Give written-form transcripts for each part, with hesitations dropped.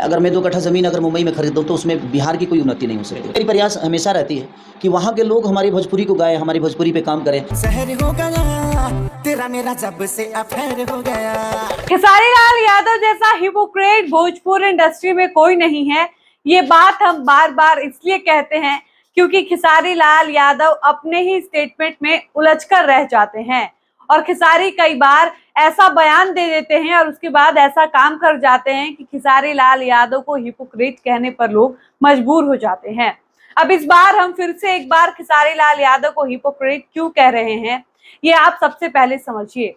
अगर मैं 2 कट्ठा ज़मीन अगर मुंबई में खरीद दूँ तो उसमें बिहार की कोई उन्नति नहीं हो सकती। मेरी प्रयास हमेशा रहती है कि वहाँ के लोग हमारी भोजपुरी को गाएँ, हमारी भोजपुरी पे काम करें। शहर हो गया तेरा मेरा जब से अफेयर हो गया। खेसारी लाल यादव जैसा हिपोक्रेट भोजपुर इंडस्ट्री में कोई नहीं है। ये बात हम बार बार इसलिए कहते हैं क्योंकि खेसारी लाल यादव अपने ही स्टेटमेंट में उलझकर रह जाते हैं और खेसारी कई बार ऐसा बयान दे देते हैं और उसके बाद ऐसा काम कर जाते हैं कि खेसारी लाल यादव को हिपोक्रेट कहने पर लोग मजबूर हो जाते हैं। अब इस बार हम फिर से एक बार खेसारी लाल यादव को हिपोक्रेट क्यों कह रहे हैं, ये आप सबसे पहले समझिए।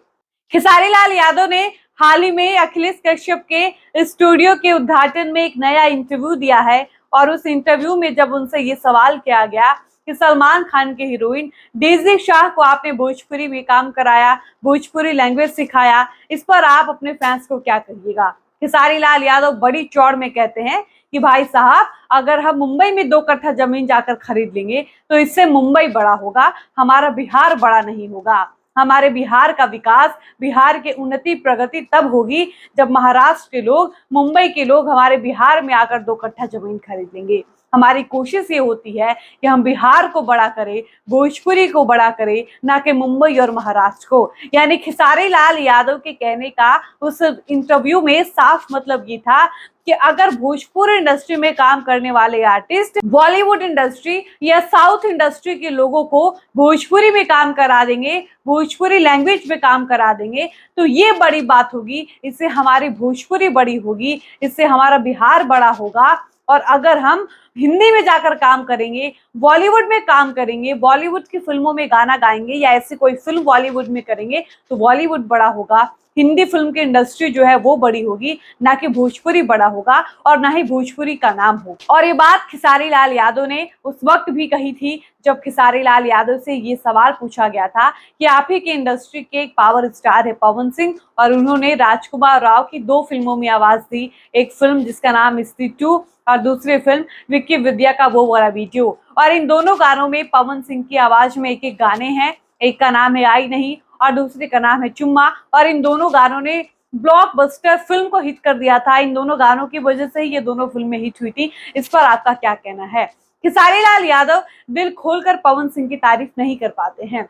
खेसारी लाल यादव ने हाल ही में अखिलेश कश्यप के स्टूडियो के उद्घाटन में एक नया इंटरव्यू दिया है और उस इंटरव्यू में जब उनसे ये सवाल किया गया कि सलमान खान के हीरोइन डेज़ी शाह को आपने भोजपुरी में काम कराया, भोजपुरी लैंग्वेज सिखाया, इस पर आप अपने फैंस को क्या कहिएगा। खेसारी लाल यादव बड़ी चौड़ में कहते हैं कि भाई साहब, अगर हम मुंबई में 2 कट्ठा जमीन जाकर खरीद लेंगे तो इससे मुंबई बड़ा होगा, हमारा बिहार बड़ा नहीं होगा। हमारे बिहार का विकास, बिहार की उन्नति प्रगति तब होगी जब महाराष्ट्र के लोग, मुंबई के लोग हमारे बिहार में आकर 2 कट्ठा जमीन खरीद लेंगे। हमारी कोशिश ये होती है कि हम बिहार को बड़ा करें, भोजपुरी को बड़ा करें, ना कि मुंबई और महाराष्ट्र को। यानी खेसारी लाल यादव के कहने का उस इंटरव्यू में साफ मतलब ये था कि अगर भोजपुरी इंडस्ट्री में काम करने वाले आर्टिस्ट बॉलीवुड इंडस्ट्री या साउथ इंडस्ट्री के लोगों को भोजपुरी में काम करा देंगे, भोजपुरी लैंग्वेज में काम करा देंगे, तो ये बड़ी बात होगी। इससे हमारी भोजपुरी बड़ी होगी, इससे हमारा बिहार बड़ा होगा। और अगर हम हिंदी में जाकर काम करेंगे, बॉलीवुड में काम करेंगे, बॉलीवुड की फिल्मों में गाना गाएंगे या ऐसी कोई फिल्म बॉलीवुड में करेंगे तो बॉलीवुड बड़ा होगा, हिंदी फिल्म की इंडस्ट्री जो है वो बड़ी होगी, ना कि भोजपुरी बड़ा होगा और ना ही भोजपुरी का नाम हो। और ये बात खेसारी लाल यादव ने उस वक्त भी कही थी जब खेसारी लाल यादव से ये सवाल पूछा गया था कि आप ही के इंडस्ट्री के एक पावर स्टार है पवन सिंह, और उन्होंने राजकुमार राव की 2 फिल्मों में आवाज दी। एक फिल्म जिसका नाम स्त्री 2 और दूसरी फिल्म विक्की विद्या का वो वाला वीडियो। और इन दोनों गानों में पवन सिंह की आवाज में एक गाने हैं, एक का नाम है आई नहीं और दूसरे का नाम है चुम्मा। और इन दोनों गानों ने ब्लॉकबस्टर फिल्म को हिट कर दिया था। इन दोनों गानों की वजह से ही ये दोनों फिल्में हिट हुई थी। इस पर आपका क्या कहना है? खेसारी लाल यादव दिल खोलकर पवन सिंह की तारीफ नहीं कर पाते हैं।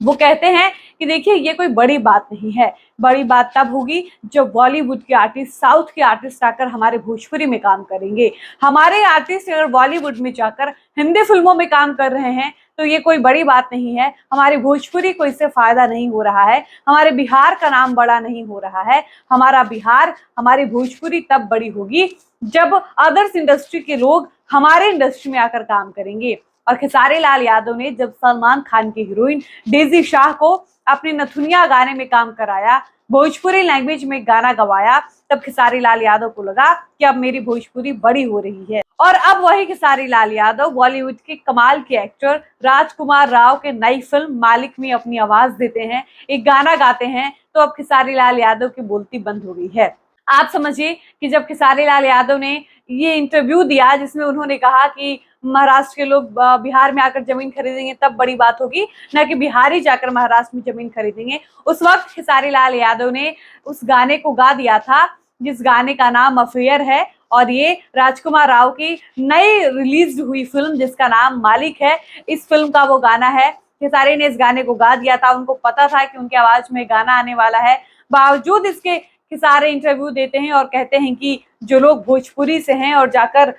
वो कहते हैं कि देखिए, ये कोई बड़ी बात नहीं है, बड़ी बात तब होगी जब बॉलीवुड के आर्टिस्ट, साउथ के आर्टिस्ट आकर हमारे भोजपुरी में काम करेंगे। हमारे आर्टिस्ट अगर बॉलीवुड में जाकर हिंदी फिल्मों में काम कर रहे हैं तो ये कोई बड़ी बात नहीं है। हमारी भोजपुरी को इससे फायदा नहीं हो रहा है, हमारे बिहार का नाम बड़ा नहीं हो रहा है। हमारा बिहार, हमारी भोजपुरी तब बड़ी होगी जब अदर्स इंडस्ट्री के लोग हमारे इंडस्ट्री में आकर काम करेंगे। और खेसारी लाल यादव ने जब सलमान खान की हीरोइन डेज़ी शाह को अपने नथुनिया गाने में काम कराया, भोजपुरी लैंग्वेज में गाना गवाया, तब खेसारी लाल यादव को लगा कि अब मेरी भोजपुरी बड़ी हो रही है। और अब वही खेसारी लाल यादव बॉलीवुड के कमाल के एक्टर राजकुमार राव के नई फिल्म मालिक में अपनी आवाज देते हैं, एक गाना गाते हैं, तो अब खेसारी लाल यादव की बोलती बंद हो गई है। आप समझिए कि जब खेसारी लाल यादव ने ये इंटरव्यू दिया जिसमें उन्होंने कहा कि महाराष्ट्र के लोग बिहार में आकर जमीन खरीदेंगे तब बड़ी बात होगी, ना कि बिहारी जाकर महाराष्ट्र में जमीन खरीदेंगे, उस वक्त खेसारी लाल यादव ने उस गाने को गा दिया था जिस गाने का नाम अफेयर है। और ये राजकुमार राव की नई रिलीज हुई फिल्म जिसका नाम मालिक है, इस फिल्म का वो गाना है। खेसारी ने इस गाने को गा दिया था, उनको पता था कि उनकी आवाज में गाना आने वाला है। बावजूद इसके खेसारी इंटरव्यू देते हैं और कहते हैं कि जो लोग भोजपुरी से हैं और जाकर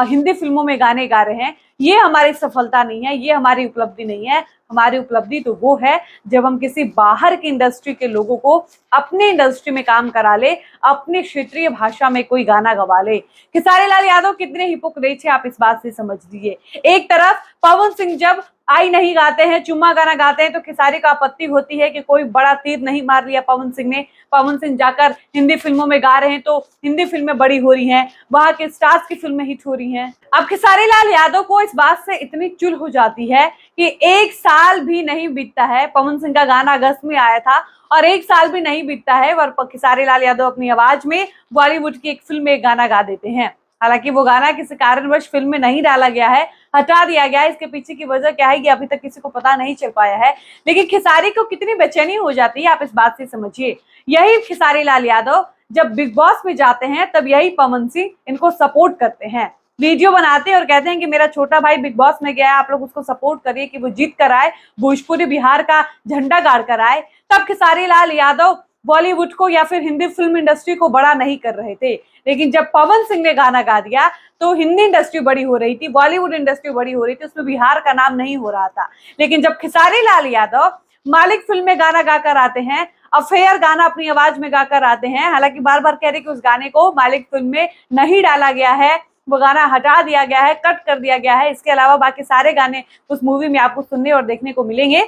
हिंदी फिल्मों में गाने गा रहे हैं, ये हमारी सफलता नहीं है, ये हमारी उपलब्धि नहीं है। हमारी उपलब्धि तो वो है जब हम किसी बाहर की इंडस्ट्री के लोगों को अपने इंडस्ट्री में काम करा ले, अपनी क्षेत्रीय भाषा में कोई गाना गवा ले। खेसारी लाल यादव कितने हिपोक्रेट है आप इस बात से समझ लीजिए। एक तरफ पवन सिंह जब आई नहीं गाते हैं, चुम्मा गाना गाते हैं, तो खेसारी को आपत्ति होती है कि कोई बड़ा तीर नहीं मार लिया पवन सिंह ने। पवन सिंह जाकर हिंदी फिल्मों में गा रहे हैं तो हिंदी फिल्में बड़ी हो रही हैं, वहां के स्टार्स की फिल्में हिट हो रही हैं। अब खेसारी लाल यादव को इस बात से इतनी चुल हो जाती है कि 1 साल भी नहीं बीतता है, पवन सिंह का गाना अगस्त में आया था और 1 साल भी नहीं बीतता है और खेसारी लाल यादव अपनी आवाज में बॉलीवुड की एक फिल्म में एक गाना गा देते हैं। हालांकि वो गाना किसी कारणवश फिल्म में नहीं डाला गया है, हटा दिया गया है। इसके पीछे की वजह क्या है ये अभी तक किसी को पता नहीं चल पाया है, लेकिन खेसारी को कितनी बेचैनी हो जाती है आप इस बात से समझिए। यही खेसारी लाल यादव जब बिग बॉस में जाते हैं तब यही पवन सिंह इनको सपोर्ट करते हैं, वीडियो बनाते हैं और कहते हैं कि मेरा छोटा भाई बिग बॉस में गया है, आप लोग उसको सपोर्ट करिए कि वो जीत कर आए, भोजपुरी बिहार का झंडा गाड़ कर आए। तब खेसारी लाल यादव बॉलीवुड को या फिर हिंदी फिल्म इंडस्ट्री को बड़ा नहीं कर रहे थे, लेकिन जब पवन सिंह ने गाना गा दिया तो हिंदी इंडस्ट्री बड़ी हो रही थी, बॉलीवुड इंडस्ट्री बड़ी हो रही थी, उसमें बिहार का नाम नहीं हो रहा था। लेकिन जब खेसारी लाल यादव मालिक फिल्म में गाना गाकर आते हैं, अफेयर गाना अपनी आवाज में गाकर आते हैं, हालांकि बार बार कह रहे कि उस गाने को मालिक फिल्म में नहीं डाला गया है, वो गाना हटा दिया गया है, कट कर दिया गया है, इसके अलावा बाकी सारे गाने उस मूवी में आपको सुनने और देखने को मिलेंगे,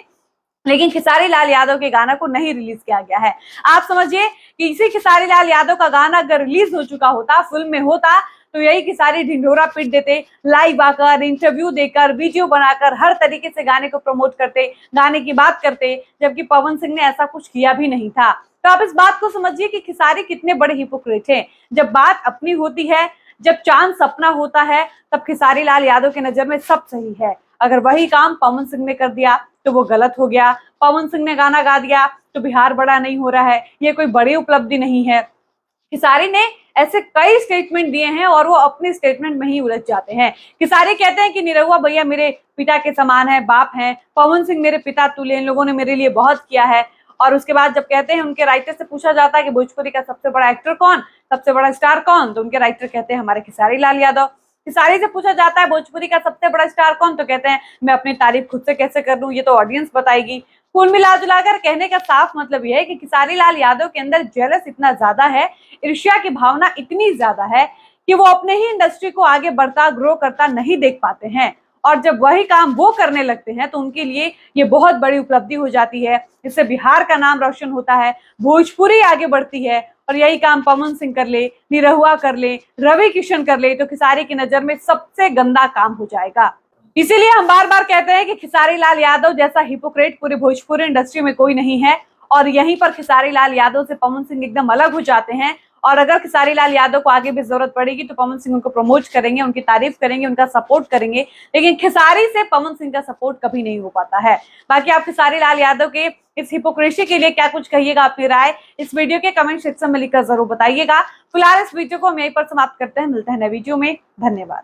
लेकिन खेसारी लाल यादव के गाना को नहीं रिलीज किया गया है। आप समझिए कि इसी खेसारी लाल यादव का गाना अगर रिलीज हो चुका होता, फिल्म में होता, तो यही खेसारी ढिंढोरा पीट देते, लाइव आकर, इंटरव्यू देकर, वीडियो बनाकर, हर तरीके से गाने को प्रमोट करते, गाने की बात करते, जबकि पवन सिंह ने ऐसा कुछ किया भी नहीं था। तो आप इस बात को समझिए कि खेसारी कितने बड़े हिपोक्रेट हैं। जब बात अपनी होती है, जब चांद सपना होता है, तब खेसारी लाल यादव की नजर में सब सही है। अगर वही काम पवन सिंह ने कर दिया तो वो गलत हो गया। पवन सिंह ने गाना गा दिया तो बिहार बड़ा नहीं हो रहा है, ये कोई बड़ी उपलब्धि नहीं है। खेसारी ने ऐसे कई स्टेटमेंट दिए हैं और वो अपने स्टेटमेंट में ही उलझ जाते हैं। खेसारी कहते हैं कि निरहुआ भैया मेरे पिता के समान है, बाप हैं, पवन सिंह मेरे पिता तुल्य, इन लोगों ने मेरे लिए बहुत किया है। और उसके बाद जब कहते हैं, उनके राइटर से पूछा जाता है कि भोजपुरी का सबसे बड़ा एक्टर कौन, सबसे बड़ा स्टार कौन, तो उनके राइटर कहते हैं हमारे खेसारी लाल यादव। खेसारी से पूछा जाता है भोजपुरी का सबसे बड़ा स्टार कौन, तो कहते हैं मैं अपनी तारीफ खुद से कैसे कर लूं, ये तो ऑडियंस बताएगी। कुल मिला जुलाकर कहने का साफ मतलब यह है कि खेसारी लाल यादव के अंदर जेलस इतना ज्यादा है, ईर्ष्या की भावना इतनी ज्यादा है कि वो अपने ही इंडस्ट्री को आगे बढ़ता, ग्रो करता नहीं देख पाते हैं। और जब वही काम वो करने लगते हैं तो उनके लिए ये बहुत बड़ी उपलब्धि हो जाती है। इससे बिहार का नाम रोशन होता है, भोजपुरी आगे बढ़ती है। और यही काम पवन सिंह कर ले, निरहुआ कर ले, रवि किशन कर ले, तो खेसारी की नजर में सबसे गंदा काम हो जाएगा। इसीलिए हम बार बार कहते हैं कि खेसारी लाल यादव जैसा हिपोक्रेट पूरी भोजपुरी इंडस्ट्री में कोई नहीं है। और यहीं पर खेसारी लाल यादव से पवन सिंह एकदम अलग हो जाते हैं। और अगर खेसारी लाल यादव को आगे भी जरूरत पड़ेगी तो पवन सिंह उनको प्रमोट करेंगे, उनकी तारीफ करेंगे, उनका सपोर्ट करेंगे, लेकिन खेसारी से पवन सिंह का सपोर्ट कभी नहीं हो पाता है। बाकी आप खेसारी लाल यादव के इस हिपोक्रेसी के लिए क्या कुछ कहिएगा, अपनी राय इस वीडियो के कमेंट सेक्शन में लिखकर जरूर बताइएगा। फिलहाल इस वीडियो को हम यहीं पर समाप्त करते हैं, मिलते हैं नए वीडियो में। धन्यवाद।